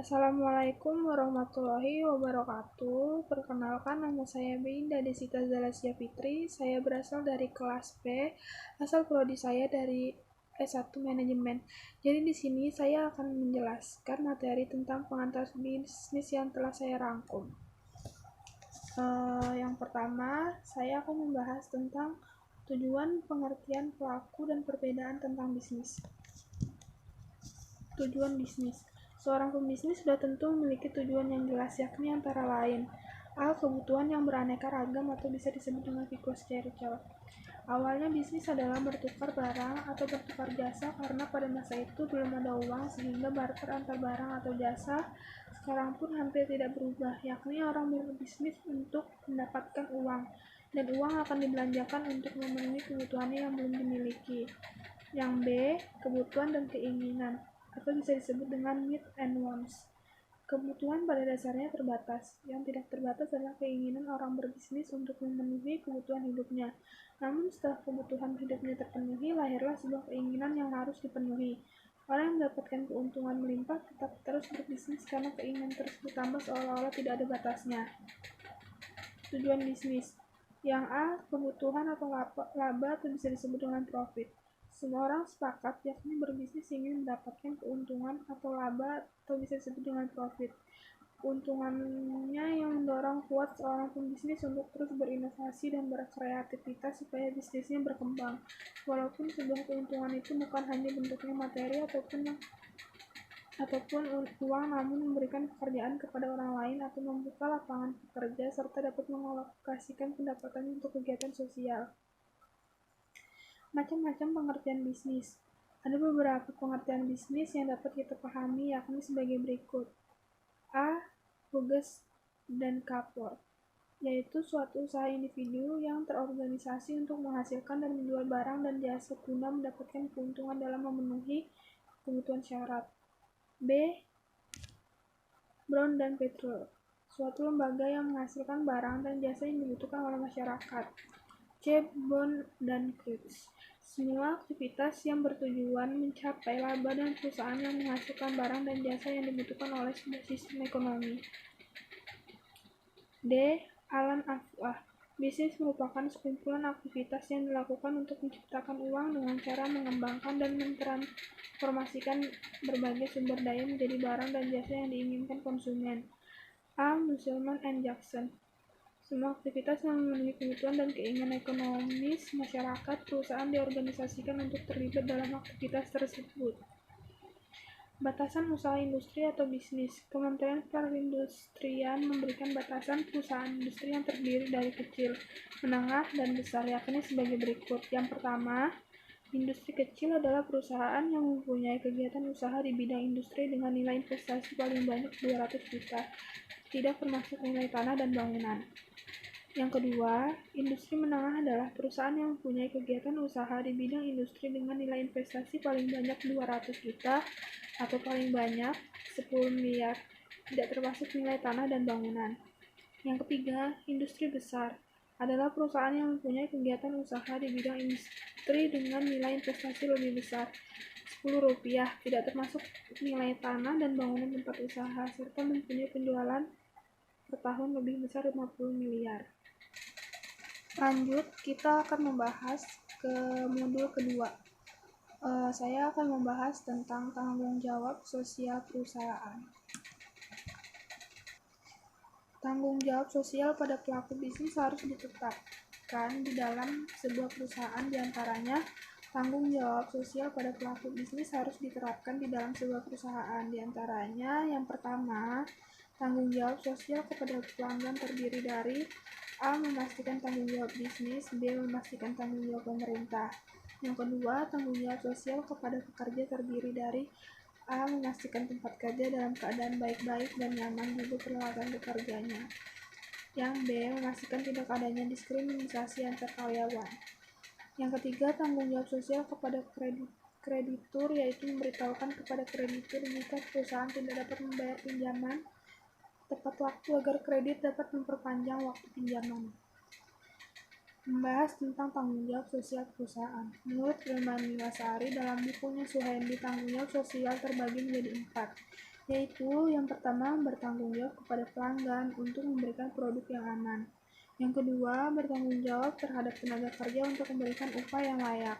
Assalamualaikum warahmatullahi wabarakatuh. Perkenalkan, nama saya Beinda Desita Zalasia Fitri. Saya berasal dari kelas B. Asal prodi saya dari S1 Manajemen. Jadi di sini saya akan menjelaskan materi tentang pengantar bisnis yang telah saya rangkum. Yang pertama, saya akan membahas tentang tujuan, pengertian, pelaku, dan perbedaan tentang bisnis. Tujuan bisnis. Seorang pembisnis sudah tentu memiliki tujuan yang jelas, yakni antara lain: A. Kebutuhan yang beraneka ragam atau bisa disebut dengan Vickers Churchill. Awalnya bisnis adalah bertukar barang atau bertukar jasa, karena pada masa itu belum ada uang, sehingga barter antar barang atau jasa sekarang pun hampir tidak berubah, yakni orang berbisnis untuk mendapatkan uang, dan uang akan dibelanjakan untuk memenuhi kebutuhannya yang belum dimiliki. Yang B. Kebutuhan dan keinginan, atau bisa disebut dengan need and wants. Kebutuhan pada dasarnya terbatas. Yang tidak terbatas adalah keinginan orang berbisnis untuk memenuhi kebutuhan hidupnya. Namun setelah kebutuhan hidupnya terpenuhi, lahirlah sebuah keinginan yang harus dipenuhi. Orang yang mendapatkan keuntungan melimpah tetap terus berbisnis karena keinginan tersebut tambah seolah-olah tidak ada batasnya. Tujuan bisnis. Yang A. Kebutuhan atau laba atau bisa disebut dengan profit. Semua orang sepakat, yakni berbisnis ingin mendapatkan keuntungan atau laba atau bisa disebut dengan profit. Keuntungannya yang mendorong kuat seorang pembisnis untuk terus berinovasi dan berkreativitas supaya bisnisnya berkembang. Walaupun sebuah keuntungan itu bukan hanya bentuknya materi ataupun uang, namun memberikan pekerjaan kepada orang lain atau membuka lapangan pekerja serta dapat mengalokasikan pendapatannya untuk kegiatan sosial. Macam-macam pengertian bisnis. Ada beberapa pengertian bisnis yang dapat kita pahami, yakni sebagai berikut. A. Huges dan Kapor, yaitu suatu usaha individu yang terorganisasi untuk menghasilkan dan menjual barang dan jasa guna mendapatkan keuntungan dalam memenuhi kebutuhan syarat. B. Brown dan Petrol, suatu lembaga yang menghasilkan barang dan jasa yang dibutuhkan oleh masyarakat. C. Bond dan Crutch, semua aktivitas yang bertujuan mencapai laba dan perusahaan yang menghasilkan barang dan jasa yang dibutuhkan oleh sebuah sistem ekonomi. D. Alan Afua, bisnis merupakan sekumpulan aktivitas yang dilakukan untuk menciptakan uang dengan cara mengembangkan dan mentransformasikan berbagai sumber daya menjadi barang dan jasa yang diinginkan konsumen. A. Musselman and Jackson, semua aktivitas yang memenuhi kebutuhan dan keinginan ekonomis masyarakat, perusahaan diorganisasikan untuk terlibat dalam aktivitas tersebut. Batasan usaha industri atau bisnis. Kementerian Perindustrian memberikan batasan perusahaan industri yang terdiri dari kecil, menengah, dan besar, yakni sebagai berikut. Yang pertama, industri kecil adalah perusahaan yang mempunyai kegiatan usaha di bidang industri dengan nilai investasi paling banyak 200 juta, tidak termasuk nilai tanah dan bangunan. Yang kedua, industri menengah adalah perusahaan yang mempunyai kegiatan usaha di bidang industri dengan nilai investasi paling banyak 200 juta atau paling banyak 10 miliar, tidak termasuk nilai tanah dan bangunan. Yang ketiga, industri besar adalah perusahaan yang mempunyai kegiatan usaha di bidang industri dengan nilai investasi lebih besar 10 rupiah, tidak termasuk nilai tanah dan bangunan tempat usaha, serta mempunyai penjualan per tahun lebih besar 50 miliar. Lanjut, kita akan membahas ke modul kedua. Saya akan membahas tentang tanggung jawab sosial perusahaan. Tanggung jawab sosial pada pelaku bisnis harus ditetapkan di dalam sebuah perusahaan. Di antaranya, tanggung jawab sosial pada pelaku bisnis harus diterapkan di dalam sebuah perusahaan. Di antaranya, yang pertama, tanggung jawab sosial kepada pelanggan terdiri dari A. Memastikan tanggung jawab bisnis. B. Memastikan tanggung jawab pemerintah. Yang kedua, tanggung jawab sosial kepada pekerja terdiri dari A. Memastikan tempat kerja dalam keadaan baik-baik dan nyaman, juga peralatan bekerjanya. Yang B. Memastikan tidak adanya diskriminasi antar karyawan. Yang ketiga, tanggung jawab sosial kepada kreditur, yaitu memberitahukan kepada kreditur jika perusahaan tidak dapat membayar pinjaman tepat waktu agar kredit dapat memperpanjang waktu pinjaman. Membahas tentang tanggung jawab sosial perusahaan. Menurut Hilman Nilasari dalam bukunya Suhendi, tanggung jawab sosial terbagi menjadi 4, yaitu yang pertama bertanggung jawab kepada pelanggan untuk memberikan produk yang aman. Yang kedua, bertanggung jawab terhadap tenaga kerja untuk memberikan upah yang layak.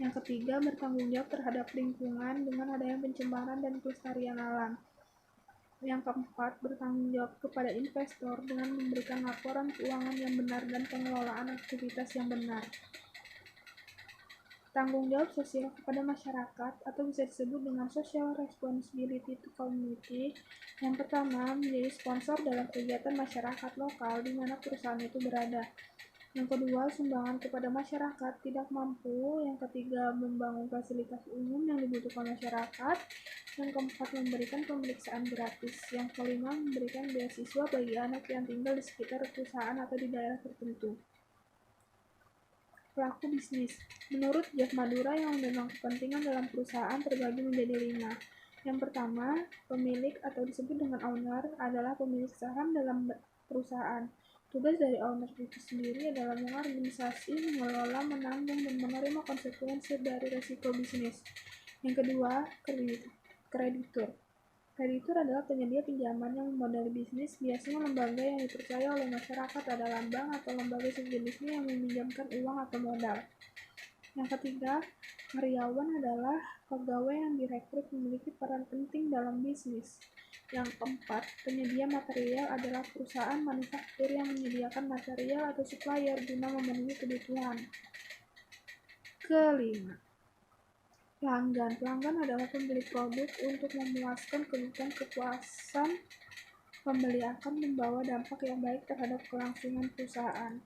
Yang ketiga, bertanggung jawab terhadap lingkungan dengan adanya pencemaran dan pelestarian alam. Yang keempat, bertanggung jawab kepada investor dengan memberikan laporan keuangan yang benar dan pengelolaan aktivitas yang benar. Tanggung jawab sosial kepada masyarakat atau bisa disebut dengan social responsibility to community. Yang pertama, menjadi sponsor dalam kegiatan masyarakat lokal di mana perusahaan itu berada. Yang kedua, sumbangan kepada masyarakat tidak mampu. Yang ketiga, membangun fasilitas umum yang dibutuhkan masyarakat. Yang keempat, memberikan pemeriksaan gratis. Yang kelima, memberikan beasiswa bagi anak yang tinggal di sekitar perusahaan atau di daerah tertentu. Pelaku bisnis. Menurut Jeff Madura, yang memegang kepentingan dalam perusahaan terbagi menjadi 5. Yang pertama, pemilik atau disebut dengan owner adalah pemilik saham dalam perusahaan. Tugas dari owner itu sendiri adalah mengorganisasi, mengelola, menanggung, dan menerima konsekuensi dari risiko bisnis. Yang kedua, kreditur. Kreditur adalah penyedia pinjaman yang memodali bisnis, biasanya lembaga yang dipercaya oleh masyarakat adalah bank atau lembaga sejenisnya yang meminjamkan uang atau modal. Yang ketiga, karyawan adalah pegawai yang direkrut memiliki peran penting dalam bisnis. Yang keempat, penyedia material adalah perusahaan manufaktur yang menyediakan material atau supplier guna memenuhi kebutuhan. Kelima, pelanggan. Pelanggan adalah pembeli produk. Untuk memuaskan kepuasan pembeli akan membawa dampak yang baik terhadap kelangsungan perusahaan.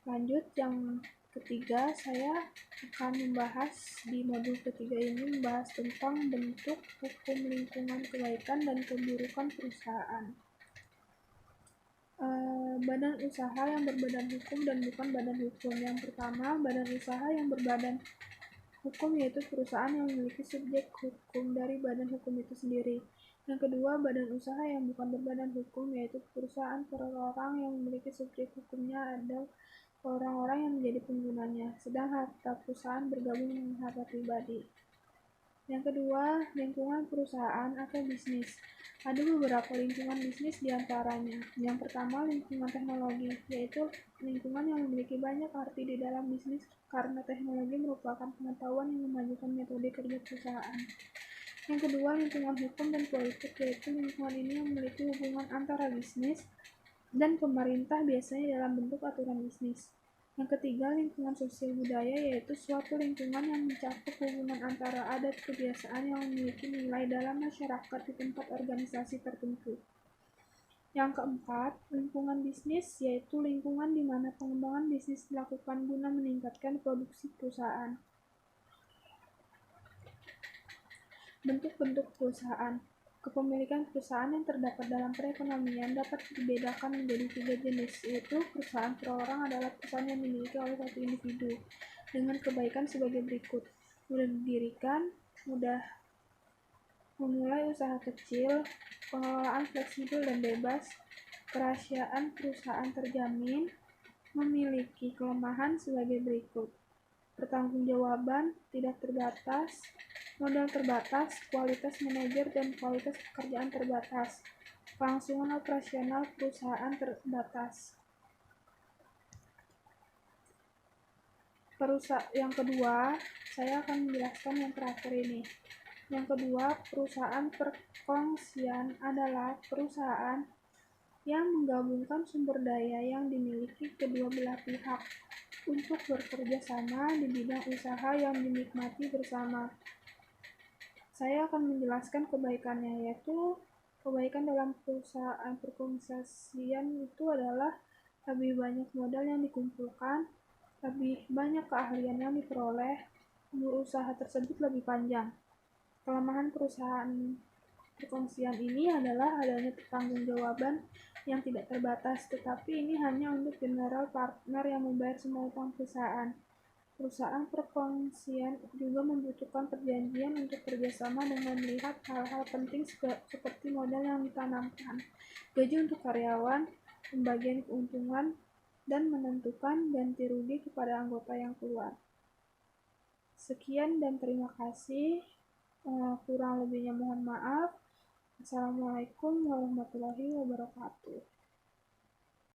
Lanjut, yang ketiga, saya akan membahas di modul ketiga ini membahas tentang bentuk hukum lingkungan kebaikan dan keburukan perusahaan. Badan usaha yang berbadan hukum dan bukan badan hukum. Yang pertama, badan usaha yang berbadan hukum yaitu perusahaan yang memiliki subjek hukum dari badan hukum itu sendiri. Yang kedua, badan usaha yang bukan berbadan hukum yaitu perusahaan per orang yang memiliki subjek hukumnya ada orang-orang yang menjadi penggunanya, sedang harta perusahaan bergabung dengan harta pribadi. Yang kedua, lingkungan perusahaan atau bisnis. Ada beberapa lingkungan bisnis diantaranya. Yang pertama, lingkungan teknologi, yaitu lingkungan yang memiliki banyak arti di dalam bisnis karena teknologi merupakan pengetahuan yang memajukan metode kerja perusahaan. Yang kedua, lingkungan hukum dan politik, yaitu lingkungan ini memiliki hubungan antara bisnis dan pemerintah biasanya dalam bentuk aturan bisnis. Yang ketiga, lingkungan sosial budaya, yaitu suatu lingkungan yang mencakup hubungan antara adat kebiasaan yang memiliki nilai dalam masyarakat di tempat organisasi tertentu. Yang keempat, lingkungan bisnis, yaitu lingkungan di mana pengembangan bisnis dilakukan guna meningkatkan produksi perusahaan. Bentuk-bentuk perusahaan. Kepemilikan perusahaan yang terdapat dalam perekonomian dapat dibedakan menjadi 3 jenis, yaitu perusahaan perorangan adalah perusahaan yang dimiliki oleh satu individu dengan kebaikan sebagai berikut: mudah didirikan, mudah memulai usaha kecil, pengelolaan fleksibel dan bebas, kerahasiaan perusahaan terjamin, memiliki kelemahan sebagai berikut: pertanggungjawaban tidak terbatas, modal terbatas, kualitas manajer dan kualitas pekerjaan terbatas, kelangsungan operasional perusahaan terbatas. Yang kedua, saya akan menjelaskan yang terakhir ini. Yang kedua, perusahaan perkongsian adalah perusahaan yang menggabungkan sumber daya yang dimiliki kedua belah pihak untuk bekerja sama di bidang usaha yang dinikmati bersama. Saya akan menjelaskan kebaikannya, yaitu kebaikan dalam perusahaan perkongsian itu adalah lebih banyak modal yang dikumpulkan, lebih banyak keahlian yang diperoleh, umur usaha tersebut lebih panjang. Kelemahan perusahaan perkongsian ini adalah adanya pertanggungjawaban yang tidak terbatas, tetapi ini hanya untuk general partner yang membayar semua utang perusahaan. Perusahaan perkongsian juga membutuhkan perjanjian untuk kerjasama dengan melihat hal-hal penting seperti modal yang ditanamkan, gaji untuk karyawan, pembagian keuntungan, dan menentukan ganti rugi kepada anggota yang keluar. Sekian dan terima kasih. Kurang lebihnya mohon maaf. Assalamualaikum warahmatullahi wabarakatuh.